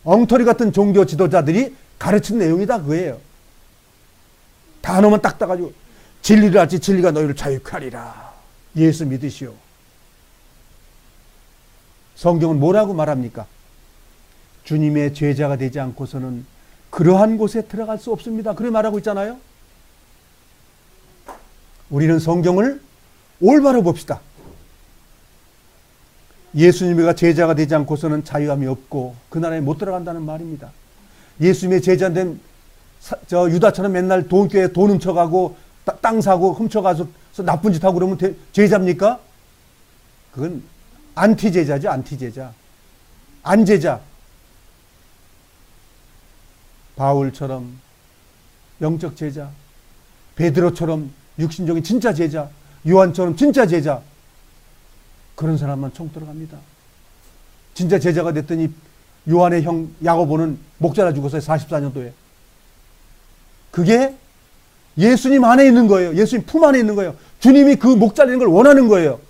엉터리 같은 종교 지도자들이 가르친 내용이다 그거예요. 단어만 딱 따가지고 진리를 알지 진리가 너희를 자유케 하리라. 예수 믿으시오. 성경은 뭐라고 말합니까? 주님의 제자가 되지 않고서는 그러한 곳에 들어갈 수 없습니다. 그렇게 말하고 있잖아요. 우리는 성경을 올바로 봅시다. 예수님의 제자가 되지 않고서는 자유함이 없고 그 나라에 못 들어간다는 말입니다. 예수님의 제자된 유다처럼 맨날 교회에 돈 훔쳐가고 땅 사고 훔쳐가서 나쁜 짓 하고 그러면 제자입니까? 그건 안티 제자죠. 안티 제자. 안제자. 바울처럼 영적 제자, 베드로처럼 육신적인 진짜 제자, 요한처럼 진짜 제자, 그런 사람만 총 들어갑니다. 진짜 제자가 됐더니 요한의 형 야고보는 목자라 죽었어요. 44년도에. 그게 예수님 안에 있는 거예요. 예수님 품 안에 있는 거예요. 주님이 그 목자 되는 걸 원하는 거예요.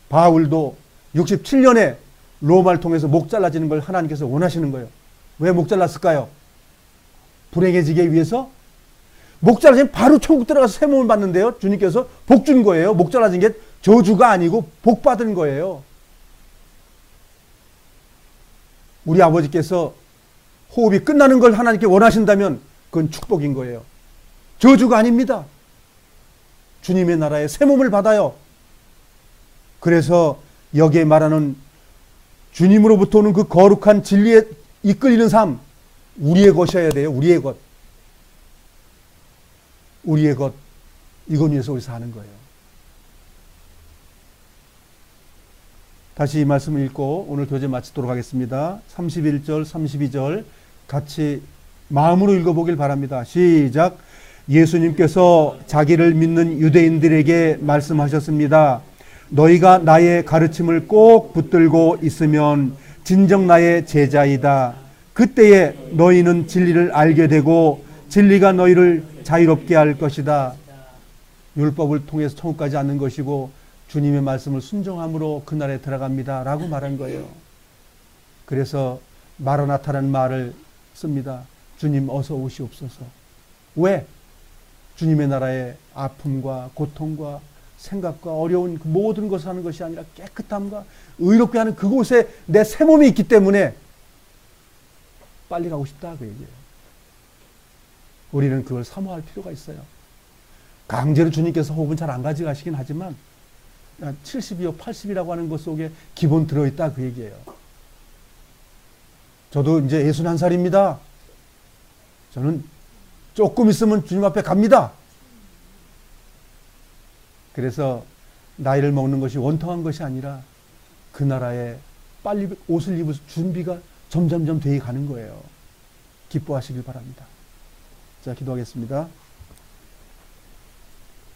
바울도 67년에 로마를 통해서 목 잘라지는 걸 하나님께서 원하시는 거예요. 왜 목 잘랐을까요? 불행해지기 위해서? 목 잘라지면 바로 천국 들어가서 새 몸을 받는데요. 주님께서 복 준 거예요. 목 잘라진 게 저주가 아니고 복 받은 거예요. 우리 아버지께서 호흡이 끝나는 걸 하나님께 원하신다면 그건 축복인 거예요. 저주가 아닙니다. 주님의 나라에 새 몸을 받아요. 그래서 여기에 말하는 주님으로부터 오는 그 거룩한 진리에 이끌리는 삶, 우리의 것이어야 돼요. 우리의 것. 우리의 것. 이건 위해서 우리 사는 거예요. 다시 이 말씀을 읽고 오늘 교제 마치도록 하겠습니다. 31절, 32절 같이 마음으로 읽어보길 바랍니다. 시작. 예수님께서 자기를 믿는 유대인들에게 말씀하셨습니다. 너희가 나의 가르침을 꼭 붙들고 있으면 진정 나의 제자이다. 그때에 너희는 진리를 알게 되고 진리가 너희를 자유롭게 할 것이다. 율법을 통해서 천국까지 앉는 것이고 주님의 말씀을 순종함으로 그날에 들어갑니다. 라고 말한 거예요. 그래서 마라나타라는 말을 씁니다. 주님 어서 오시옵소서. 왜? 주님의 나라의 아픔과 고통과 생각과 어려운 그 모든 것을 하는 것이 아니라 깨끗함과 의롭게 하는 그곳에 내 새 몸이 있기 때문에 빨리 가고 싶다 그 얘기예요. 우리는 그걸 사모할 필요가 있어요. 강제로 주님께서 호흡은 잘 안 가져가시긴 하지만 70이요 80이라고 하는 것 속에 기본 들어있다 그 얘기예요. 저도 이제 61살입니다. 저는 조금 있으면 주님 앞에 갑니다. 그래서 나이를 먹는 것이 원통한 것이 아니라 그 나라에 빨리 옷을 입을 준비가 점점점 되어 가는 거예요. 기뻐하시길 바랍니다. 자, 기도하겠습니다.